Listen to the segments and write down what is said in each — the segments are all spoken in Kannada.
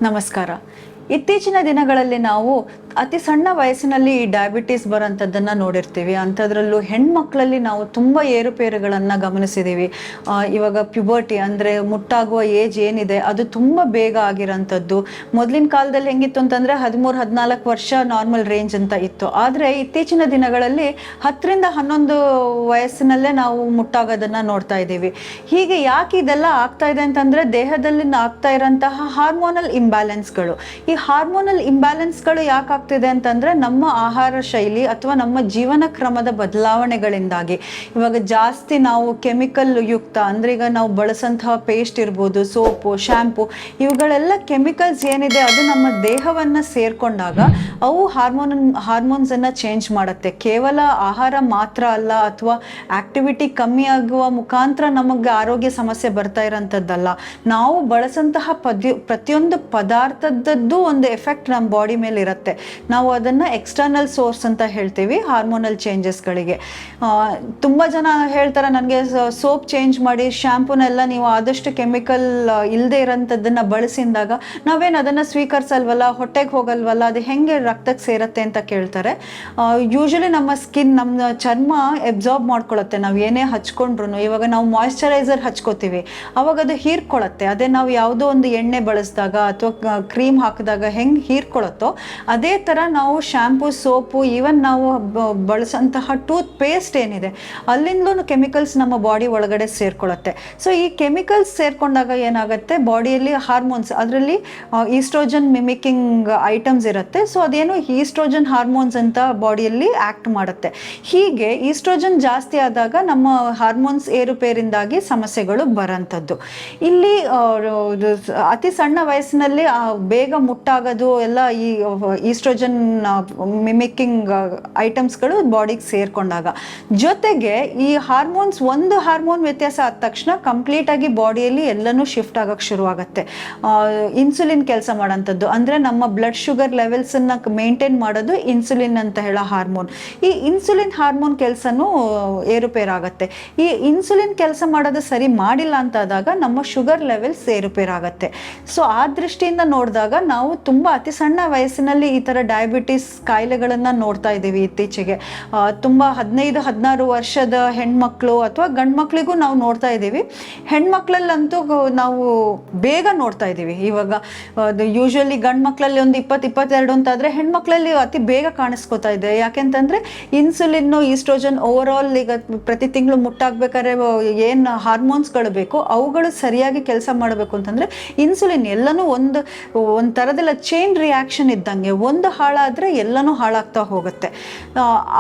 ನಮಸ್ಕಾರ. ಇತ್ತೀಚಿನ ದಿನಗಳಲ್ಲಿ ನಾವು ಅತಿ ಸಣ್ಣ ವಯಸ್ಸಿನಲ್ಲಿ ಈ ಡಯಾಬಿಟಿಸ್ ಬರೋಂಥದ್ದನ್ನು ನೋಡಿರ್ತೀವಿ. ಅಂಥದ್ರಲ್ಲೂ ಹೆಣ್ಮಕ್ಳಲ್ಲಿ ನಾವು ತುಂಬ ಏರುಪೇರುಗಳನ್ನು ಗಮನಿಸಿದ್ದೀವಿ. ಇವಾಗ ಪ್ಯುಬರ್ಟಿ ಅಂದರೆ ಮುಟ್ಟಾಗುವ ಏಜ್ ಏನಿದೆ ಅದು ತುಂಬ ಬೇಗ ಆಗಿರೋಂಥದ್ದು. ಮೊದಲಿನ ಕಾಲದಲ್ಲಿ ಹೆಂಗಿತ್ತು ಅಂತಂದರೆ 13-14 ವರ್ಷ ನಾರ್ಮಲ್ ರೇಂಜ್ ಅಂತ ಇತ್ತು. ಆದರೆ ಇತ್ತೀಚಿನ ದಿನಗಳಲ್ಲಿ 10-11 ವಯಸ್ಸಿನಲ್ಲೇ ನಾವು ಮುಟ್ಟಾಗೋದನ್ನು ನೋಡ್ತಾ ಇದ್ದೀವಿ. ಹೀಗೆ ಯಾಕೆ ಇದೆಲ್ಲ ಆಗ್ತಾ ಇದೆ ಅಂತಂದರೆ ದೇಹದಲ್ಲಿ ಆಗ್ತಾ ಇರೋಂತಹ ಹಾರ್ಮೋನಲ್ ಇಂಬ್ಯಾಲೆನ್ಸ್ಗಳು. ಈ ಹಾರ್ಮೋನಲ್ ಇಂಬ್ಯಾಲೆನ್ಸ್ಗಳು ಯಾಕೆ ಆಗ್ತಿದೆ ಅಂತಂದರೆ ನಮ್ಮ ಆಹಾರ ಶೈಲಿ ಅಥವಾ ನಮ್ಮ ಜೀವನ ಕ್ರಮದ ಬದಲಾವಣೆಗಳಿಂದಾಗಿ. ಇವಾಗ ಜಾಸ್ತಿ ನಾವು ಕೆಮಿಕಲ್ ಯುಕ್ತ ಅಂದರೆ ಈಗ ನಾವು ಬಳಸಂತಹ ಪೇಸ್ಟ್ ಇರ್ಬೋದು, ಸೋಪು, ಶ್ಯಾಂಪು, ಇವುಗಳೆಲ್ಲ ಕೆಮಿಕಲ್ಸ್ ಏನಿದೆ ಅದು ನಮ್ಮ ದೇಹವನ್ನು ಸೇರಿಕೊಂಡಾಗ ಅವು ಹಾರ್ಮೋನ್ಸನ್ನು ಚೇಂಜ್ ಮಾಡುತ್ತೆ. ಕೇವಲ ಆಹಾರ ಮಾತ್ರ ಅಲ್ಲ ಅಥವಾ ಆಕ್ಟಿವಿಟಿ ಕಮ್ಮಿ ಆಗುವ ಮುಖಾಂತರ ನಮಗೆ ಆರೋಗ್ಯ ಸಮಸ್ಯೆ ಬರ್ತಾ ಇರೋಂಥದ್ದಲ್ಲ. ನಾವು ಬಳಸಂತಹ ಪ್ರತಿಯೊಂದು ಪದಾರ್ಥದ್ದು ಒಂದು ಎಫೆಕ್ಟ್ ನಮ್ಮ ಬಾಡಿ ಮೇಲೆ ಇರುತ್ತೆ. ನಾವು ಅದನ್ನು ಎಕ್ಸ್ಟರ್ನಲ್ ಸೋರ್ಸ್ ಅಂತ ಹೇಳ್ತೀವಿ ಹಾರ್ಮೋನಲ್ ಚೇಂಜಸ್ಗಳಿಗೆ. ತುಂಬ ಜನ ಹೇಳ್ತಾರೆ ನನಗೆ ಸೋಪ್ ಚೇಂಜ್ ಮಾಡಿ, ಶ್ಯಾಂಪೂನೆಲ್ಲ ನೀವು ಆದಷ್ಟು ಕೆಮಿಕಲ್ ಇಲ್ಲದೆ ಇರೋಂಥದ್ದನ್ನು ಬಳಸಿದಾಗ ನಾವೇನು ಅದನ್ನು ಸ್ವೀಕರಿಸಲ್ವಲ್ಲ, ಹೊಟ್ಟೆಗೆ ಹೋಗಲ್ವಲ್ಲ, ಅದು ಹೆಂಗೆ ರಕ್ತಕ್ಕೆ ಸೇರುತ್ತೆ ಅಂತ ಕೇಳ್ತಾರೆ. ಯೂಶಲಿ ನಮ್ಮ ಸ್ಕಿನ್, ನಮ್ಮ ಚರ್ಮ ಎಬ್ಸಾರ್ಬ್ ಮಾಡ್ಕೊಳುತ್ತೆ. ನಾವು ಏನೇ ಹಚ್ಕೊಂಡ್ರು, ಇವಾಗ ನಾವು ಮಾಯಿಶ್ಚರೈಸರ್ ಹಚ್ಕೋತೀವಿ ಅವಾಗ ಅದು ಹೀರ್ಕೊಳ್ಳುತ್ತೆ. ಅದೇ ನಾವು ಯಾವುದೋ ಒಂದು ಎಣ್ಣೆ ಬಳಸಿದಾಗ ಅಥವಾ ಕ್ರೀಮ್ ಹಾಕಿದಾಗ ಹೆಂಗೆ ಹೀರ್ಕೊಳ್ಳುತ್ತೋ ಅದೇ ಥರ ನಾವು ಶ್ಯಾಂಪು, ಸೋಪು, ಈವನ್ ನಾವು ಬಳಸಂತಹ ಟೂತ್ ಪೇಸ್ಟ್ ಏನಿದೆ ಅಲ್ಲಿಂದಲೂ ಕೆಮಿಕಲ್ಸ್ ನಮ್ಮ ಬಾಡಿ ಒಳಗಡೆ ಸೇರ್ಕೊಳ್ಳುತ್ತೆ. ಸೊ ಈ ಕೆಮಿಕಲ್ಸ್ ಸೇರ್ಕೊಂಡಾಗ ಏನಾಗುತ್ತೆ, ಬಾಡಿಯಲ್ಲಿ ಹಾರ್ಮೋನ್ಸ್, ಅದರಲ್ಲಿ ಈಸ್ಟ್ರೋಜನ್ ಮಿಮಿಕಿಂಗ್ ಐಟಮ್ಸ್ ಇರುತ್ತೆ. ಸೊ ಅದೇನು ಈಸ್ಟ್ರೋಜನ್ ಹಾರ್ಮೋನ್ಸ್ ಅಂತ ಬಾಡಿಯಲ್ಲಿ ಆ್ಯಕ್ಟ್ ಮಾಡುತ್ತೆ. ಹೀಗೆ ಈಸ್ಟ್ರೋಜನ್ ಜಾಸ್ತಿ ಆದಾಗ ನಮ್ಮ ಹಾರ್ಮೋನ್ಸ್ ಏರುಪೇರಿಂದಾಗಿ ಸಮಸ್ಯೆಗಳು ಬರೋಂಥದ್ದು. ಇಲ್ಲಿ ಅತಿ ಸಣ್ಣ ವಯಸ್ಸಿನಲ್ಲಿ ಬೇಗ ಮುಟ್ಟಾಗೋದು ಎಲ್ಲ ಈ ಈಸ್ಟ್ರೋಜನ್ ಮಿಮಿಕಿಂಗ್ ಐಟಮ್ಸ್ಗಳು ಬಾಡಿಗೆ ಸೇರ್ಕೊಂಡಾಗ, ಜೊತೆಗೆ ಈ ಹಾರ್ಮೋನ್ಸ್, ಒಂದು ಹಾರ್ಮೋನ್ ವ್ಯತ್ಯಾಸ ಆದ ತಕ್ಷಣ ಕಂಪ್ಲೀಟಾಗಿ ಬಾಡಿಯಲ್ಲಿ ಎಲ್ಲನೂ ಶಿಫ್ಟ್ ಆಗೋಕ್ಕೆ ಶುರುವಾಗುತ್ತೆ. ಇನ್ಸುಲಿನ್ ಕೆಲಸ ಮಾಡೋಂಥದ್ದು ಅಂದರೆ ನಮ್ಮ ಬ್ಲಡ್ ಶುಗರ್ ಲೆವೆಲ್ಸನ್ನು ಮೇಂಟೈನ್ ಮಾಡೋದು ಇನ್ಸುಲಿನ್ ಅಂತ ಹೇಳೋ ಹಾರ್ಮೋನ್. ಈ ಇನ್ಸುಲಿನ್ ಹಾರ್ಮೋನ್ ಕೆಲಸನೂ ಏರುಪೇರಾಗುತ್ತೆ. ಈ ಇನ್ಸುಲಿನ್ ಕೆಲಸ ಮಾಡೋದು ಸರಿ ಮಾಡಿಲ್ಲ ಅಂತಾದಾಗ ನಮ್ಮ ಶುಗರ್ ಲೆವೆಲ್ಸ್ ಏರುಪೇರಾಗುತ್ತೆ. ಸೊ ಆ ದೃಷ್ಟಿಯಿಂದ ನೋಡಿದಾಗ ನಾವು ತುಂಬ ಅತಿ ಸಣ್ಣ ವಯಸ್ಸಿನಲ್ಲಿ ಈ ಥರ ಡಯಾಬಿಟಿಸ್ ಕಾಯಿಲೆಗಳನ್ನು ನೋಡ್ತಾ ಇದ್ದೀವಿ ಇತ್ತೀಚೆಗೆ. ತುಂಬ 15-16 ವರ್ಷದ ಹೆಣ್ಮಕ್ಳು ಅಥವಾ ಗಂಡು ಮಕ್ಕಳಿಗೂ ನಾವು ನೋಡ್ತಾ ಇದ್ದೀವಿ. ಹೆಣ್ಮಕ್ಳಲ್ಲಂತೂ ನಾವು ಬೇಗ ನೋಡ್ತಾ ಇದ್ದೀವಿ. ಇವಾಗ ಯೂಶ್ವಲಿ ಗಂಡು ಮಕ್ಕಳಲ್ಲಿ ಒಂದು 20-22 ಅಂತಾದರೆ ಹೆಣ್ಮಕ್ಳಲ್ಲಿ ಅತಿ ಬೇಗ ಕಾಣಿಸ್ಕೋತಾ ಇದೆ. ಯಾಕೆಂತಂದರೆ ಇನ್ಸುಲಿನ್ನು, ಈಸ್ಟ್ರೋಜನ್, ಓವರಾಲ್ ಈಗ ಪ್ರತಿ ತಿಂಗಳು ಮುಟ್ಟಾಗಬೇಕಾದ್ರೆ ಏನು ಹಾರ್ಮೋನ್ಸ್ಗಳು ಬೇಕು ಅವುಗಳು ಸರಿಯಾಗಿ ಕೆಲಸ ಮಾಡಬೇಕು ಅಂತಂದರೆ ಇನ್ಸುಲಿನ್ ಎಲ್ಲನೂ ಒಂದು ಥರದೆಲ್ಲ ಚೈನ್ ರಿಯಾಕ್ಷನ್ ಇದ್ದಂಗೆ, ಒಂದು ಹಾಳಾದರೆ ಎಲ್ಲನೂ ಹಾಳಾಗ್ತಾ ಹೋಗುತ್ತೆ.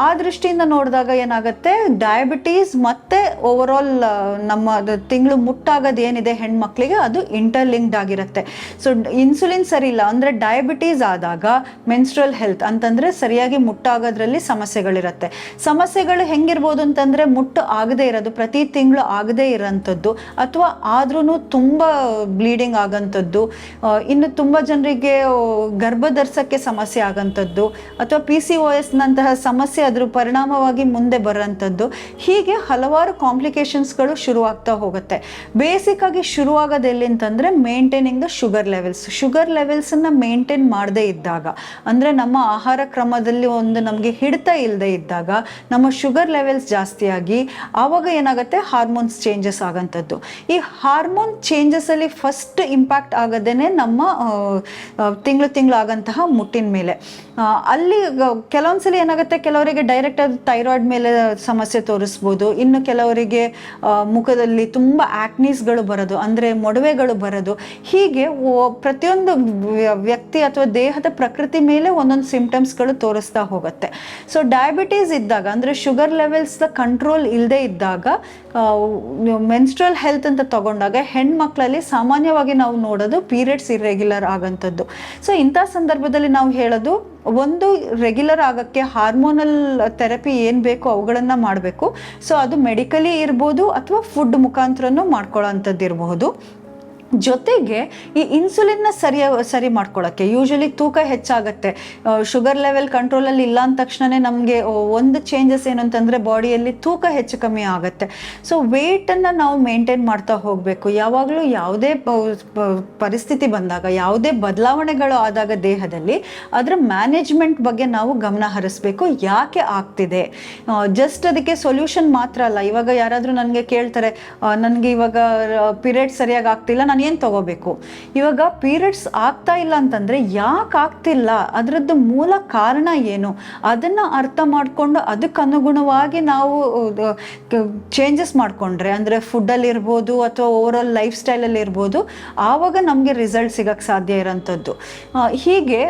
ಆ ದೃಷ್ಟಿಯಿಂದ ನೋಡಿದಾಗ ಏನಾಗುತ್ತೆ, ಡಯಾಬಿಟೀಸ್ ಮತ್ತು ಓವರಾಲ್ ನಮ್ಮ ತಿಂಗಳು ಮುಟ್ಟಾಗೋದು ಏನಿದೆ ಹೆಣ್ಮಕ್ಳಿಗೆ ಅದು ಇಂಟರ್ಲಿಂಕ್ಡ್ ಆಗಿರುತ್ತೆ. ಸೊ ಇನ್ಸುಲಿನ್ ಸರಿ ಇಲ್ಲ ಅಂದರೆ ಡಯಾಬಿಟೀಸ್ ಆದಾಗ ಮೆನ್ಸ್ಟ್ರಲ್ ಹೆಲ್ತ್ ಅಂತಂದರೆ ಸರಿಯಾಗಿ ಮುಟ್ಟಾಗೋದ್ರಲ್ಲಿ ಸಮಸ್ಯೆಗಳಿರುತ್ತೆ. ಸಮಸ್ಯೆಗಳು ಹೆಂಗಿರ್ಬೋದು ಅಂತಂದರೆ ಮುಟ್ಟು ಆಗದೇ ಇರೋದು, ಪ್ರತಿ ತಿಂಗಳು ಆಗದೇ ಇರೋಂಥದ್ದು, ಅಥವಾ ಆದ್ರೂ ತುಂಬ ಬ್ಲೀಡಿಂಗ್ ಆಗೋಂಥದ್ದು, ಇನ್ನು ತುಂಬ ಜನರಿಗೆ ಗರ್ಭ ಧರಿಸೋಕ್ಕೆ ಸಮಸ್ಯೆ ಆಗೋಂಥದ್ದು, ಅಥವಾ PCOS ನಂತಹ ಸಮಸ್ಯೆ ಅದ್ರ ಪರಿಣಾಮವಾಗಿ ಮುಂದೆ ಬರೋಂಥದ್ದು. ಹೀಗೆ ಹಲವಾರು ಕಾಂಪ್ಲಿಕೇಶನ್ಸ್ಗಳು ಶುರುವಾಗ್ತಾ ಹೋಗುತ್ತೆ. ಬೇಸಿಕ್ ಆಗಿ ಶುರುವಾಗೋದು ಎಲ್ಲಿ ಅಂತಂದರೆ maintaining the sugar levels. Sugar ಲೆವೆಲ್ಸನ್ನು ಮೇಂಟೈನ್ ಮಾಡದೇ ಇದ್ದಾಗ, ಅಂದರೆ ನಮ್ಮ ಆಹಾರ ಕ್ರಮದಲ್ಲಿ ಒಂದು ನಮಗೆ ಹಿಡಿತ ಇಲ್ಲದೆ ಇದ್ದಾಗ ನಮ್ಮ ಶುಗರ್ ಲೆವೆಲ್ಸ್ ಜಾಸ್ತಿಯಾಗಿ ಆವಾಗ ಏನಾಗುತ್ತೆ, ಹಾರ್ಮೋನ್ಸ್ ಚೇಂಜಸ್ ಆಗೋಂಥದ್ದು. ಈ ಹಾರ್ಮೋನ್ ಚೇಂಜಸಲ್ಲಿ ಫಸ್ಟ್ ಇಂಪ್ಯಾಕ್ಟ್ ಆಗೋದೇ ನಮ್ಮ ತಿಂಗಳು ಆಗೋಂತಹ ಮುಟ್ಟಿನ ಮೇಲೆ. ಅಲ್ಲಿ ಕೆಲವೊಂದ್ಸಲಿ ಏನಾಗುತ್ತೆ, ಕೆಲವರಿಗೆ ಡೈರೆಕ್ಟ್ ಅದು ಥೈರಾಯ್ಡ್ ಮೇಲೆ ಸಮಸ್ಯೆ ತೋರಿಸ್ಬೋದು. ಇನ್ನು ಕೆಲವರಿಗೆ ಮುಖದಲ್ಲಿ ತುಂಬ ಆಕ್ನೀಸ್ಗಳು ಬರೋದು, ಅಂದರೆ ಮೊಡವೆಗಳು ಬರೋದು. ಹೀಗೆ ಪ್ರತಿಯೊಂದು ವ್ಯಕ್ತಿ ಅಥವಾ ದೇಹದ ಪ್ರಕೃತಿ ಮೇಲೆ ಒಂದೊಂದು ಸಿಂಪ್ಟಮ್ಸ್ಗಳು ತೋರಿಸ್ತಾ ಹೋಗುತ್ತೆ. ಸೊ ಡಯಾಬಿಟೀಸ್ ಇದ್ದಾಗ, ಅಂದರೆ ಶುಗರ್ ಲೆವೆಲ್ಸ್ ಕಂಟ್ರೋಲ್ ಇಲ್ಲದೆ ಇದ್ದಾಗ, ಮೆನ್ಸ್ಟ್ರಲ್ ಹೆಲ್ತ್ ಅಂತ ತಗೊಂಡಾಗ ಹೆಣ್ಮಕ್ಳಲ್ಲಿ ಸಾಮಾನ್ಯವಾಗಿ ನಾವು ನೋಡೋದು ಪೀರಿಯಡ್ಸ್ ಇರ್ರೆಗ್ಯುಲರ್ ಆಗೋಂಥದ್ದು. ಸೊ ಇಂಥ ಸಂದರ್ಭದಲ್ಲಿ ನಾವು ಹೇಳೋದು, ಒಂದು ರೆಗ್ಯುಲರ್ ಆಗೋಕ್ಕೆ ಹಾರ್ಮೋನಲ್ ಥೆರಪಿ ಏನು ಬೇಕೋ ಅವುಗಳನ್ನು ಮಾಡಬೇಕು. ಸೊ ಅದು ಮೆಡಿಕಲಿ ಇರ್ಬೋದು ಅಥವಾ ಫುಡ್ ಮುಖಾಂತರನೂ ಮಾಡ್ಕೊಳ್ಳೋ ಅಂಥದ್ದು ಇರಬಹುದು. ಜೊತೆಗೆ ಈ ಇನ್ಸುಲಿನ್ನ ಸರಿ ಮಾಡ್ಕೊಳ್ಳೋಕ್ಕೆ ಯೂಶಲಿ ತೂಕ ಹೆಚ್ಚಾಗತ್ತೆ. ಶುಗರ್ ಲೆವೆಲ್ ಕಂಟ್ರೋಲಲ್ಲಿ ಇಲ್ಲ ಅಂದ ತಕ್ಷಣನೇ ನಮಗೆ ಒಂದು ಚೇಂಜಸ್ ಏನು ಅಂತಂದರೆ ಬಾಡಿಯಲ್ಲಿ ತೂಕ ಹೆಚ್ಚು ಕಮ್ಮಿ ಆಗುತ್ತೆ. ಸೊ ವೆಯ್ಟನ್ನು ನಾವು ಮೇಂಟೈನ್ ಮಾಡ್ತಾ ಹೋಗಬೇಕು. ಯಾವಾಗಲೂ ಯಾವುದೇ ಪರಿಸ್ಥಿತಿ ಬಂದಾಗ, ಯಾವುದೇ ಬದಲಾವಣೆಗಳು ಆದಾಗ ದೇಹದಲ್ಲಿ ಅದರ ಮ್ಯಾನೇಜ್ಮೆಂಟ್ ಬಗ್ಗೆ ನಾವು ಗಮನ ಹರಿಸ್ಬೇಕು. ಯಾಕೆ ಆಗ್ತಿದೆ, ಜಸ್ಟ್ ಅದಕ್ಕೆ ಸೊಲ್ಯೂಷನ್ ಮಾತ್ರ ಅಲ್ಲ. ಇವಾಗ ಯಾರಾದರೂ ನನಗೆ ಕೇಳ್ತಾರೆ, ನನಗೆ ಇವಾಗ ಪೀರಿಯಡ್ಸ್ ಸರಿಯಾಗಿ ಆಗ್ತಿಲ್ಲ, ನಾನು ಏನು ತಗೋಬೇಕು? ಇವಾಗ ಪೀರಿಯಡ್ಸ್ ಆಗ್ತಾ ಇಲ್ಲ ಅಂತಂದರೆ ಯಾಕೆ ಆಗ್ತಿಲ್ಲ, ಅದರದ್ದು ಮೂಲ ಕಾರಣ ಏನು, ಅದನ್ನು ಅರ್ಥ ಮಾಡಿಕೊಂಡು ಅದಕ್ಕೆ ಅನುಗುಣವಾಗಿ ನಾವು ಚೇಂಜಸ್ ಮಾಡಿಕೊಂಡ್ರೆ, ಅಂದರೆ ಫುಡ್ಡಲ್ಲಿರ್ಬೋದು ಅಥವಾ ಓವರಾಲ್ ಲೈಫ್ ಸ್ಟೈಲಲ್ಲಿ ಇರ್ಬೋದು, ಆವಾಗ ನಮಗೆ ರಿಸಲ್ಟ್ ಸಿಗೋಕ್ಕೆ ಸಾಧ್ಯ ಇರೋಂಥದ್ದು. ಹೀಗೆ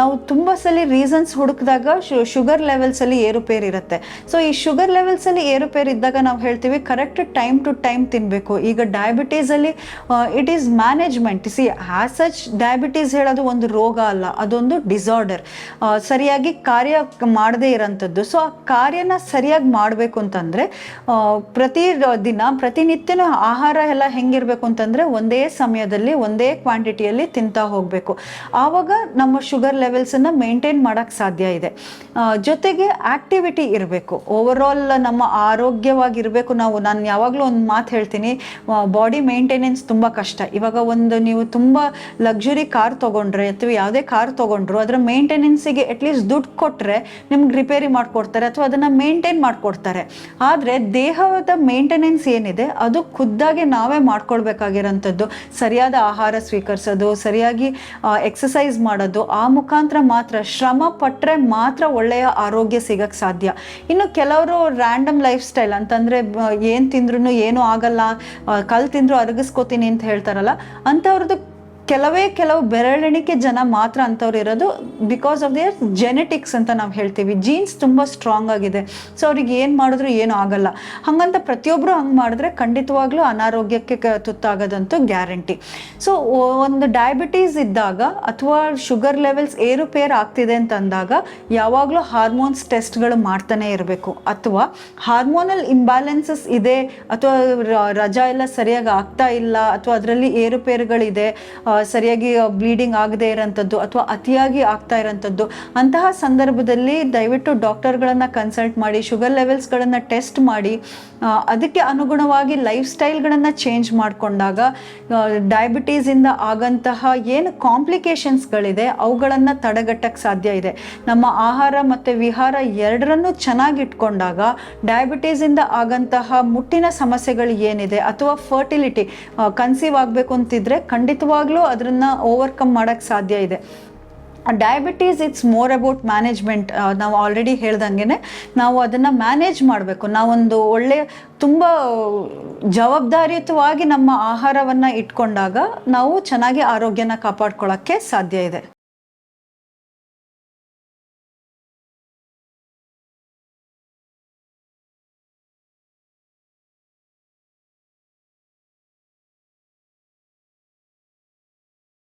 ನಾವು ತುಂಬ ಸಲ ರೀಸನ್ಸ್ ಹುಡುಕಿದಾಗ ಶುಗರ್ ಲೆವೆಲ್ಸಲ್ಲಿ ಏರುಪೇರು ಇರುತ್ತೆ. ಸೊ ಈ ಶುಗರ್ ಲೆವೆಲ್ಸಲ್ಲಿ ಏರುಪೇರು ಇದ್ದಾಗ ನಾವು ಹೇಳ್ತೀವಿ ಕರೆಕ್ಟ್ ಟೈಮ್ ಟು ಟೈಮ್ ತಿನ್ನಬೇಕು. ಈಗ ಡಯಾಬಿಟೀಸಲ್ಲಿ it is management. As such diabetes ಹೇಳೋದು ಒಂದು ರೋಗ ಅಲ್ಲ, ಅದೊಂದು ಡಿಸಾರ್ಡರ್, ಸರಿಯಾಗಿ ಕಾರ್ಯ ಮಾಡದೇ ಇರೋಂಥದ್ದು. ಸೊ ಆ ಕಾರ್ಯನ ಸರಿಯಾಗಿ ಮಾಡಬೇಕು ಅಂತಂದರೆ ಪ್ರತಿನಿತ್ಯನೂ ಆಹಾರ ಎಲ್ಲ ಹೆಂಗಿರಬೇಕು ಅಂತಂದರೆ ಒಂದೇ ಸಮಯದಲ್ಲಿ ಒಂದೇ ಕ್ವಾಂಟಿಟಿಯಲ್ಲಿ ತಿಂತಾ ಹೋಗಬೇಕು. ಆವಾಗ ನಮ್ಮ ಶುಗರ್ ಲೆವೆಲ್ಸನ್ನು ಮೇಂಟೈನ್ ಮಾಡೋಕ್ಕೆ ಸಾಧ್ಯ ಇದೆ. ಜೊತೆಗೆ ಆ್ಯಕ್ಟಿವಿಟಿ ಇರಬೇಕು. ಓವರಾಲ್ ನಮ್ಮ ಆರೋಗ್ಯವಾಗಿರಬೇಕು. ನಾನು ಯಾವಾಗಲೂ ಒಂದು ಮಾತು ಹೇಳ್ತೀನಿ, ಬಾಡಿ ಮೇಂಟೆನೆನ್ಸ್ ತುಂಬ ಕಷ್ಟ. ಇವಾಗ ನೀವು ತುಂಬ ಲಕ್ಸುರಿ ಕಾರ್ ತೊಗೊಂಡ್ರೆ ಅಥವಾ ಯಾವುದೇ ಕಾರ್ ತೊಗೊಂಡ್ರು ಅದರ ಮೇಂಟೆನೆನ್ಸಿಗೆ ಅಟ್ಲೀಸ್ಟ್ ದುಡ್ಡು ಕೊಟ್ಟರೆ ನಿಮ್ಗೆ ರಿಪೇರಿ ಮಾಡಿಕೊಡ್ತಾರೆ ಅಥವಾ ಅದನ್ನು ಮೇಂಟೈನ್ ಮಾಡಿಕೊಡ್ತಾರೆ. ಆದರೆ ದೇಹದ ಮೇಂಟೆನೆನ್ಸ್ ಏನಿದೆ ಅದು ಖುದ್ದಾಗಿ ನಾವೇ ಮಾಡ್ಕೊಳ್ಬೇಕಾಗಿರೋಂಥದ್ದು. ಸರಿಯಾದ ಆಹಾರ ಸ್ವೀಕರಿಸೋದು, ಸರಿಯಾಗಿ ಎಕ್ಸಸೈಸ್ ಮಾಡೋದು, ಆ ಮುಖಾಂತರ ಮಾತ್ರ, ಶ್ರಮ ಪಟ್ಟರೆ ಮಾತ್ರ ಒಳ್ಳೆಯ ಆರೋಗ್ಯ ಸಿಗಕ್ಕೆ ಸಾಧ್ಯ. ಇನ್ನು ಕೆಲವರು ರ್ಯಾಂಡಮ್ ಲೈಫ್ ಸ್ಟೈಲ್ ಅಂತಂದರೆ ಏನು ತಿಂದ್ರೂ ಏನೂ ಆಗಲ್ಲ, ಕಲ್ ತಿಂದರೂ ಅರಗಿಸ್ಕೋತೀನಿ ಅಂತ ಹೇಳ್ತಾರಲ್ಲ, ಅಂಥವ್ರದ್ದು ಕೆಲವು ಬೆರಳೆಣಿಕೆ ಜನ ಮಾತ್ರ ಅಂಥವ್ರು ಇರೋದು. ಬಿಕಾಸ್ ಆಫ್ ದೇರ್ ಜೆನೆಟಿಕ್ಸ್ ಅಂತ ನಾವು ಹೇಳ್ತೀವಿ, ಜೀನ್ಸ್ ತುಂಬ ಸ್ಟ್ರಾಂಗ್ ಆಗಿದೆ. ಸೊ ಅವ್ರಿಗೆ ಏನು ಮಾಡಿದ್ರು ಏನೂ ಆಗಲ್ಲ. ಹಾಗಂತ ಪ್ರತಿಯೊಬ್ಬರು ಹಂಗೆ ಮಾಡಿದ್ರೆ ಖಂಡಿತವಾಗ್ಲೂ ಅನಾರೋಗ್ಯಕ್ಕೆ ತುತ್ತಾಗೋದಂತೂ ಗ್ಯಾರಂಟಿ. ಸೊ ಒಂದು ಡಯಾಬಿಟೀಸ್ ಇದ್ದಾಗ ಅಥವಾ ಶುಗರ್ ಲೆವೆಲ್ಸ್ ಏರುಪೇರು ಆಗ್ತಿದೆ ಅಂತ ಅಂದಾಗ ಯಾವಾಗಲೂ ಹಾರ್ಮೋನ್ಸ್ ಟೆಸ್ಟ್ಗಳು ಮಾಡ್ತಾನೆ ಇರಬೇಕು. ಅಥವಾ ಹಾರ್ಮೋನಲ್ ಇಂಬ್ಯಾಲೆನ್ಸಸ್ ಇದೆ ಅಥವಾ ರಜಾ ಎಲ್ಲ ಸರಿಯಾಗಿ ಆಗ್ತಾ ಇಲ್ಲ ಅಥವಾ ಅದರಲ್ಲಿ ಏರುಪೇರುಗಳಿದೆ, ಸರಿಯಾಗಿ ಬ್ಲೀಡಿಂಗ್ ಆಗದೆ ಇರೋಂಥದ್ದು ಅಥವಾ ಅತಿಯಾಗಿ ಆಗ್ತಾ ಇರೋಂಥದ್ದು, ಅಂತಹ ಸಂದರ್ಭದಲ್ಲಿ ದಯವಿಟ್ಟು ಡಾಕ್ಟರ್ಗಳನ್ನು ಕನ್ಸಲ್ಟ್ ಮಾಡಿ ಶುಗರ್ ಲೆವೆಲ್ಸ್ಗಳನ್ನು ಟೆಸ್ಟ್ ಮಾಡಿ ಅದಕ್ಕೆ ಅನುಗುಣವಾಗಿ ಲೈಫ್ ಸ್ಟೈಲ್ಗಳನ್ನು ಚೇಂಜ್ ಮಾಡಿಕೊಂಡಾಗ ಡಯಾಬಿಟೀಸಿಂದ ಆಗಂತಹ ಏನು ಕಾಂಪ್ಲಿಕೇಶನ್ಸ್ಗಳಿದೆ ಅವುಗಳನ್ನು ತಡೆಗಟ್ಟಕ್ಕೆ ಸಾಧ್ಯ ಇದೆ. ನಮ್ಮ ಆಹಾರ ಮತ್ತು ವಿಹಾರ ಎರಡರನ್ನೂ ಚೆನ್ನಾಗಿಟ್ಕೊಂಡಾಗ ಡಯಾಬಿಟೀಸಿಂದ ಆಗಂತಹ ಮುಟ್ಟಿನ ಸಮಸ್ಯೆಗಳು ಏನಿದೆ ಅಥವಾ ಫರ್ಟಿಲಿಟಿ, ಕನ್ಸೀವ್ ಆಗಬೇಕು ಅಂತಿದ್ರೆ ಖಂಡಿತವಾಗ್ಲೂ ಅದನ್ನು ಓವರ್ಕಮ್ ಮಾಡೋಕ್ಕೆ ಸಾಧ್ಯ ಇದೆ. Diabetes it's more about management. ನಾವು ಆಲ್ರೆಡಿ ಹೇಳ್ದಂಗೆ ನಾವು ಅದನ್ನು ಮ್ಯಾನೇಜ್ ಮಾಡಬೇಕು. ನಾವೊಂದು ಒಳ್ಳೆಯ ತುಂಬ ಜವಾಬ್ದಾರಿಯುತವಾಗಿ ನಮ್ಮ ಆಹಾರವನ್ನು ಇಟ್ಕೊಂಡಾಗ ನಾವು ಚೆನ್ನಾಗಿ ಆರೋಗ್ಯನ ಕಾಪಾಡ್ಕೊಳ್ಳೋಕ್ಕೆ ಸಾಧ್ಯ ಇದೆ.